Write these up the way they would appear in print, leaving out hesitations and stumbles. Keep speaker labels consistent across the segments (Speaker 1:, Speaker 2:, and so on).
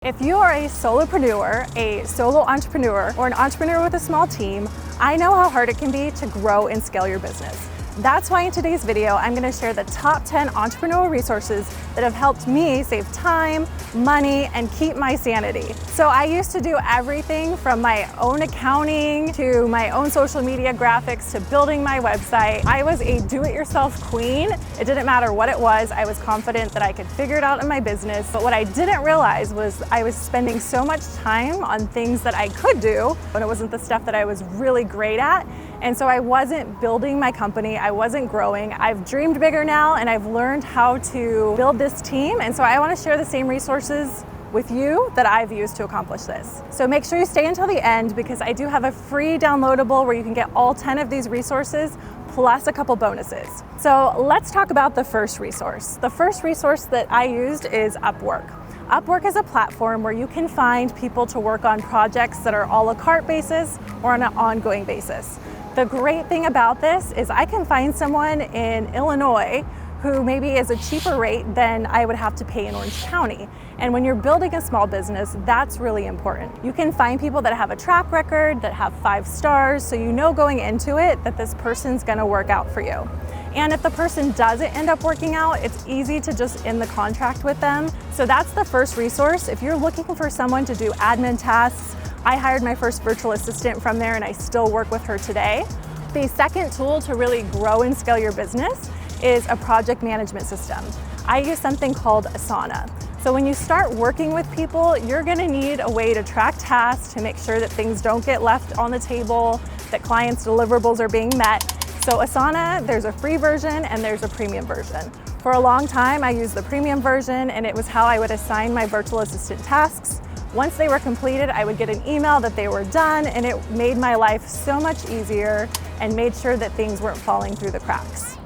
Speaker 1: If you are a solopreneur, a solo entrepreneur, or an entrepreneur with a small team, I know how hard it can be to grow and scale your business. That's why in today's video, I'm going to share the top 10 entrepreneurial resources that have helped me save time, money, and keep my sanity. So I used to do everything from my own accounting to my own social media graphics to building my website. I was a do-it-yourself queen. It didn't matter what it was. I was confident that I could figure it out in my business. But what I didn't realize was I was spending so much time on things that I could do, but it wasn't the stuff that I was really great at. And so I wasn't building my company, I wasn't growing. I've dreamed bigger now and I've learned how to build this team. And so I want to share the same resources with you that I've used to accomplish this. So make sure you stay until the end because I do have a free downloadable where you can get all 10 of these resources plus a couple bonuses. So let's talk about the first resource. The first resource that I used is Upwork. Upwork is a platform where you can find people to work on projects that are a la carte basis or on an ongoing basis. The great thing about this is I can find someone in Illinois who maybe is a cheaper rate than I would have to pay in Orange County. And when you're building a small business, that's really important. You can find people that have a track record, that have 5 stars, so you know going into it that this person's gonna work out for you. And if the person doesn't end up working out, it's easy to just end the contract with them. So that's the first resource. If you're looking for someone to do admin tasks, I hired my first virtual assistant from there and I still work with her today. The second tool to really grow and scale your business is a project management system. I use something called Asana. So when you start working with people, you're gonna need a way to track tasks to make sure that things don't get left on the table, that clients' deliverables are being met. So Asana, there's a free version and there's a premium version. For a long time, I used the premium version and it was how I would assign my virtual assistant tasks. Once they were completed, I would get an email that they were done and it made my life so much easier and made sure that things weren't falling through the cracks.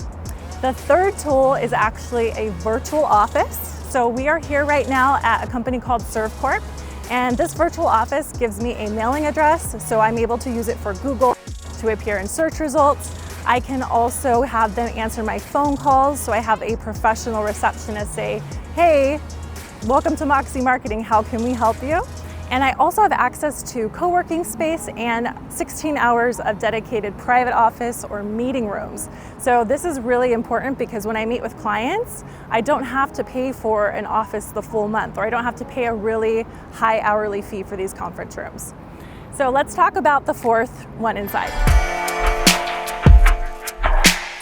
Speaker 1: The third tool is actually a virtual office. So we are here right now at a company called ServCorp, and this virtual office gives me a mailing address, so I'm able to use it for Google to appear in search results. I can also have them answer my phone calls, so I have a professional receptionist say, hey, welcome to Moxie Marketing, how can we help you? And I also have access to co-working space and 16 hours of dedicated private office or meeting rooms. So this is really important because when I meet with clients, I don't have to pay for an office the full month, or I don't have to pay a really high hourly fee for these conference rooms. So let's talk about the fourth one inside.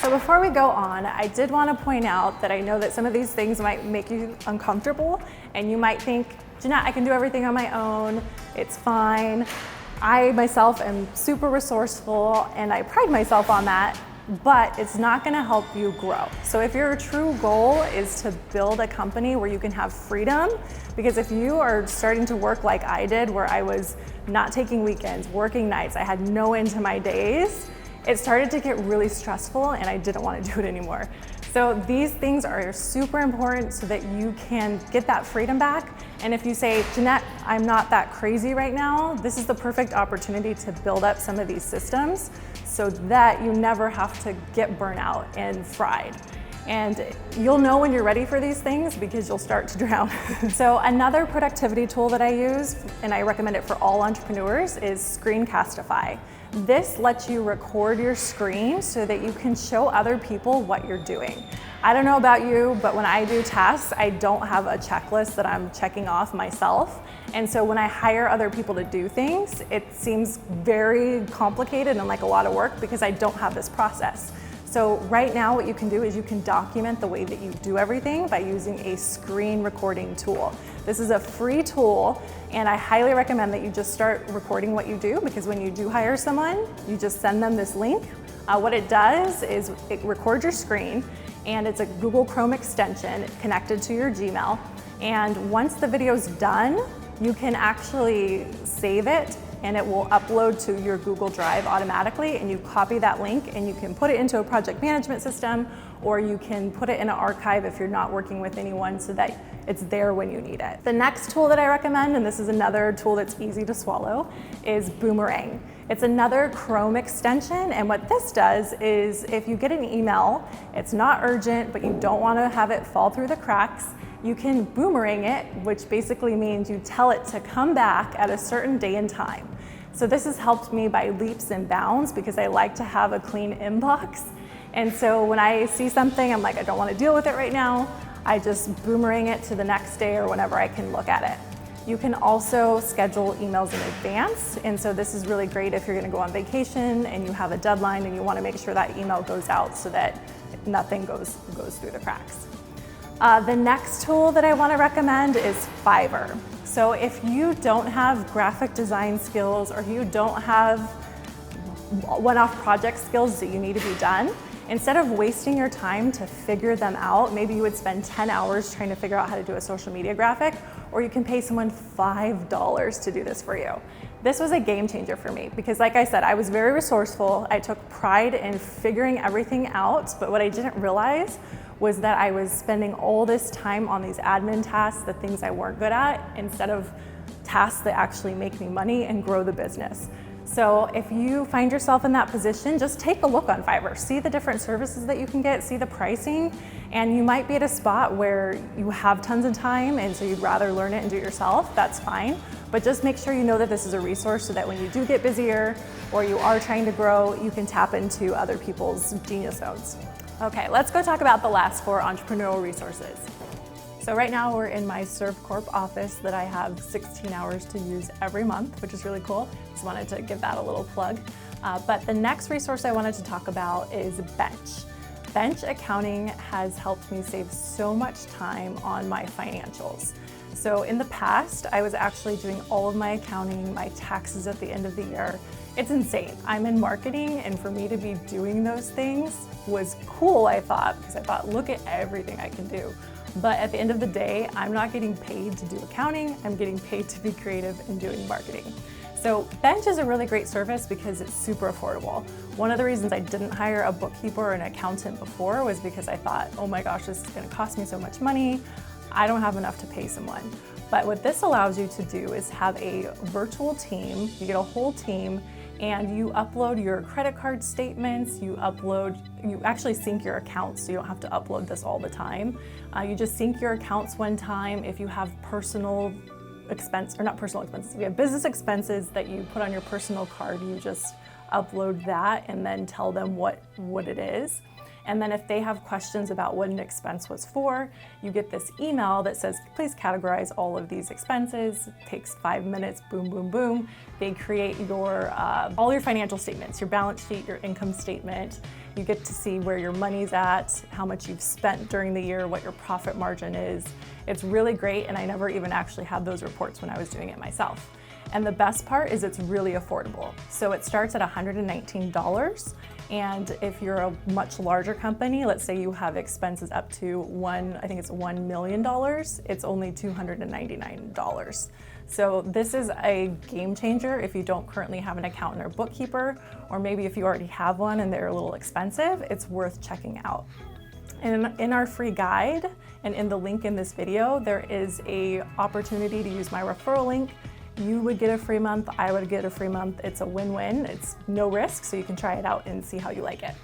Speaker 1: So before we go on, I did want to point out that I know that some of these things might make you uncomfortable and you might think, Jeanette, I can do everything on my own, it's fine. I myself am super resourceful and I pride myself on that, but it's not gonna help you grow. So if your true goal is to build a company where you can have freedom, because if you are starting to work like I did, where I was not taking weekends, working nights, I had no end to my days, it started to get really stressful and I didn't want to do it anymore. So these things are super important so that you can get that freedom back. And if you say, Jeanette, I'm not that crazy right now, this is the perfect opportunity to build up some of these systems so that you never have to get burnt out and fried. And you'll know when you're ready for these things because you'll start to drown. So another productivity tool that I use, and I recommend it for all entrepreneurs, is Screencastify. This lets you record your screen so that you can show other people what you're doing. I don't know about you, but when I do tasks, I don't have a checklist that I'm checking off myself. And so when I hire other people to do things, it seems very complicated and like a lot of work because I don't have this process. So right now what you can do is you can document the way that you do everything by using a screen recording tool. This is a free tool and I highly recommend that you just start recording what you do because when you do hire someone, you just send them this link. What it does is it records your screen and it's a Google Chrome extension connected to your Gmail. And once the video's done, you can actually save it and it will upload to your Google Drive automatically, and you copy that link and you can put it into a project management system, or you can put it in an archive if you're not working with anyone so that it's there when you need it. The next tool that I recommend, and this is another tool that's easy to swallow, is Boomerang. It's another Chrome extension, and what this does is if you get an email, it's not urgent, but you don't want to have it fall through the cracks, you can boomerang it, which basically means you tell it to come back at a certain day and time. So this has helped me by leaps and bounds because I like to have a clean inbox. And so when I see something, I'm like, I don't want to deal with it right now. I just boomerang it to the next day or whenever I can look at it. You can also schedule emails in advance. And so this is really great if you're going to go on vacation and you have a deadline and you want to make sure that email goes out so that nothing goes through the cracks. The next tool that I want to recommend is Fiverr. So if you don't have graphic design skills or you don't have one-off project skills that you need to be done, instead of wasting your time to figure them out, maybe you would spend 10 hours trying to figure out how to do a social media graphic, or you can pay someone $5 to do this for you. This was a game changer for me because, like I said, I was very resourceful. I took pride in figuring everything out, but what I didn't realize was that I was spending all this time on these admin tasks, the things I weren't good at, instead of tasks that actually make me money and grow the business. So if you find yourself in that position, just take a look on Fiverr, see the different services that you can get, see the pricing, and you might be at a spot where you have tons of time and so you'd rather learn it and do it yourself, that's fine. But just make sure you know that this is a resource so that when you do get busier or you are trying to grow, you can tap into other people's genius zones. Okay, let's go talk about the last 4 entrepreneurial resources. So right now we're in my ServCorp office that I have 16 hours to use every month, which is really cool. Just wanted to give that a little plug. But the next resource I wanted to talk about is Bench. Bench Accounting has helped me save so much time on my financials. So in the past, I was actually doing all of my accounting, my taxes at the end of the year. It's insane. I'm in marketing, and for me to be doing those things was cool, I thought, because I thought, look at everything I can do. But at the end of the day, I'm not getting paid to do accounting, I'm getting paid to be creative and doing marketing. So Bench is a really great service because it's super affordable. One of the reasons I didn't hire a bookkeeper or an accountant before was because I thought, oh my gosh, this is gonna cost me so much money, I don't have enough to pay someone. But what this allows you to do is have a virtual team, you get a whole team, and you upload your credit card statements, you actually sync your accounts so you don't have to upload this all the time. You just sync your accounts one time. If you have personal expense, or not personal expenses, if you have business expenses that you put on your personal card, you just upload that and then tell them what it is. And then if they have questions about what an expense was for, you get this email that says, please categorize all of these expenses. It takes 5 minutes, boom, boom, boom. They create your all your financial statements, your balance sheet, your income statement. You get to see where your money's at, how much you've spent during the year, what your profit margin is. It's really great, and I never even actually had those reports when I was doing it myself. And the best part is it's really affordable. So it starts at $119. And if you're a much larger company, let's say you have expenses up to $1 million, it's only $299. So this is a game changer if you don't currently have an accountant or bookkeeper, or maybe if you already have one and they're a little expensive, it's worth checking out. And in our free guide and in the link in this video, there is an opportunity to use my referral link. You would get a free month, I would get a free month. It's a win-win, it's no risk, so you can try it out and see how you like it.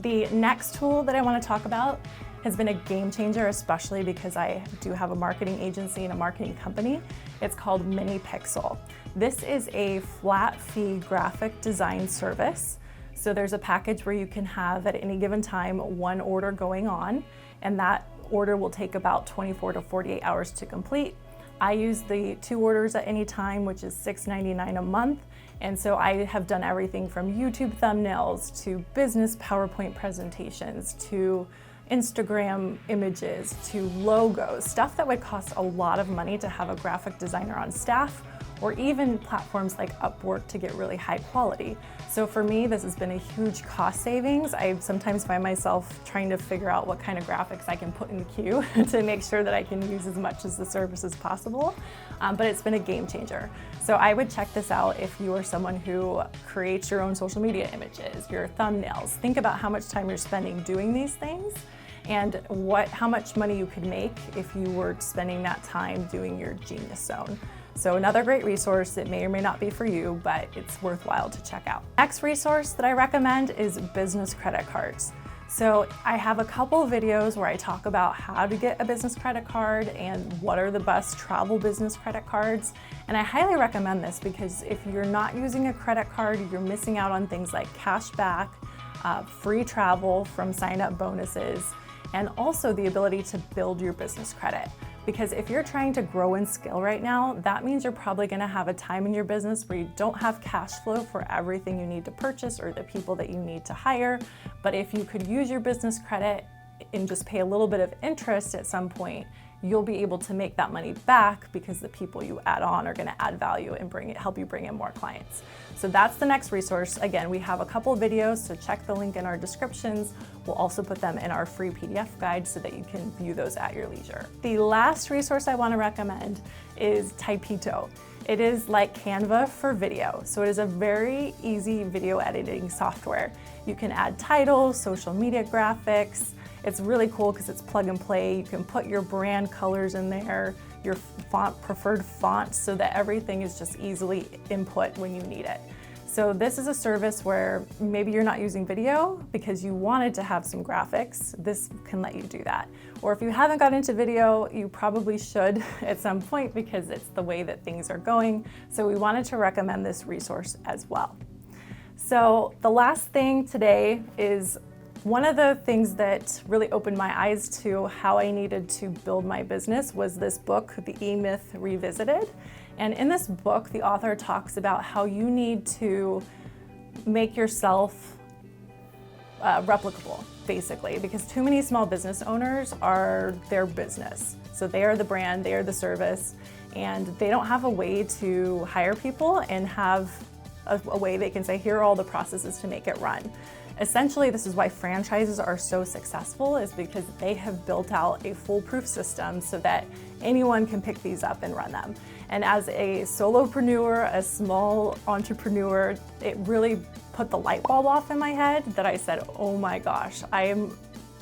Speaker 1: The next tool that I want to talk about has been a game changer, especially because I do have a marketing agency and a marketing company. It's called ManyPixels. This is a flat fee graphic design service. So there's a package where you can have at any given time 1 order going on, and that order will take about 24 to 48 hours to complete. I use the 2 orders at any time, which is $6.99 a month. And so I have done everything from YouTube thumbnails to business PowerPoint presentations to Instagram images to logos, stuff that would cost a lot of money to have a graphic designer on staff, or even platforms like Upwork to get really high quality. So for me, this has been a huge cost savings. I sometimes find myself trying to figure out what kind of graphics I can put in the queue to make sure that I can use as much as the service as possible, but it's been a game changer. So I would check this out if you are someone who creates your own social media images, your thumbnails. Think about how much time you're spending doing these things and how much money you could make if you were spending that time doing your genius zone. So another great resource. It may or may not be for you, but it's worthwhile to check out. Next resource that I recommend is business credit cards. So I have a couple of videos where I talk about how to get a business credit card and what are the best travel business credit cards. And I highly recommend this because if you're not using a credit card, you're missing out on things like cash back, free travel from sign-up bonuses, and also the ability to build your business credit. Because if you're trying to grow and scale right now, that means you're probably gonna have a time in your business where you don't have cash flow for everything you need to purchase or the people that you need to hire. But if you could use your business credit and just pay a little bit of interest at some point, you'll be able to make that money back because the people you add on are gonna add value and help you bring in more clients. So that's the next resource. Again, we have a couple of videos, so check the link in our descriptions. We'll also put them in our free PDF guide so that you can view those at your leisure. The last resource I wanna recommend is Typito. It is like Canva for video. So it is a very easy video editing software. You can add titles, social media graphics. It's really cool because it's plug and play. You can put your brand colors in there, your preferred font, so that everything is just easily input when you need it. So this is a service where maybe you're not using video because you wanted to have some graphics. This can let you do that. Or if you haven't got into video, you probably should at some point because it's the way that things are going. So we wanted to recommend this resource as well. So the last thing today is one of the things that really opened my eyes to how I needed to build my business was this book, The E-Myth Revisited. And in this book, the author talks about how you need to make yourself replicable, basically, because too many small business owners are their business. So they are the brand, they are the service, and they don't have a way to hire people and have a way they can say, here are all the processes to make it run. Essentially, this is why franchises are so successful, is because they have built out a foolproof system so that anyone can pick these up and run them. And as a solopreneur, a small entrepreneur, it really put the light bulb off in my head that I said, oh my gosh,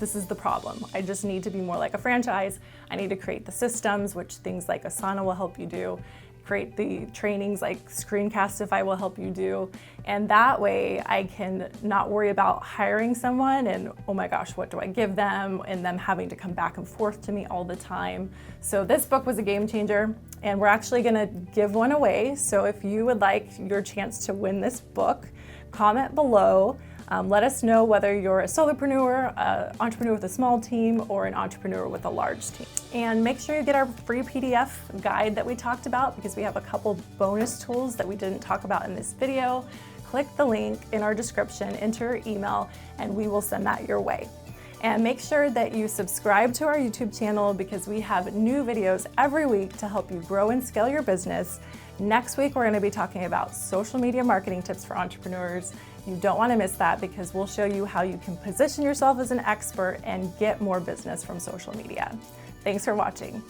Speaker 1: this is the problem. I just need to be more like a franchise. I need to create the systems, which things like Asana will help you do. Create the trainings like Screencastify will help you do. And that way I can not worry about hiring someone and, oh my gosh, what do I give them? And them having to come back and forth to me all the time. So this book was a game changer, and we're actually gonna give one away. So if you would like your chance to win this book, comment below. Let us know whether you're a solopreneur, an entrepreneur with a small team, or an entrepreneur with a large team. And make sure you get our free PDF guide that we talked about because we have a couple bonus tools that we didn't talk about in this video. Click the link in our description, enter your email, and we will send that your way. And make sure that you subscribe to our YouTube channel because we have new videos every week to help you grow and scale your business. Next week, we're going to be talking about social media marketing tips for entrepreneurs. You don't want to miss that because we'll show you how you can position yourself as an expert and get more business from social media. Thanks for watching.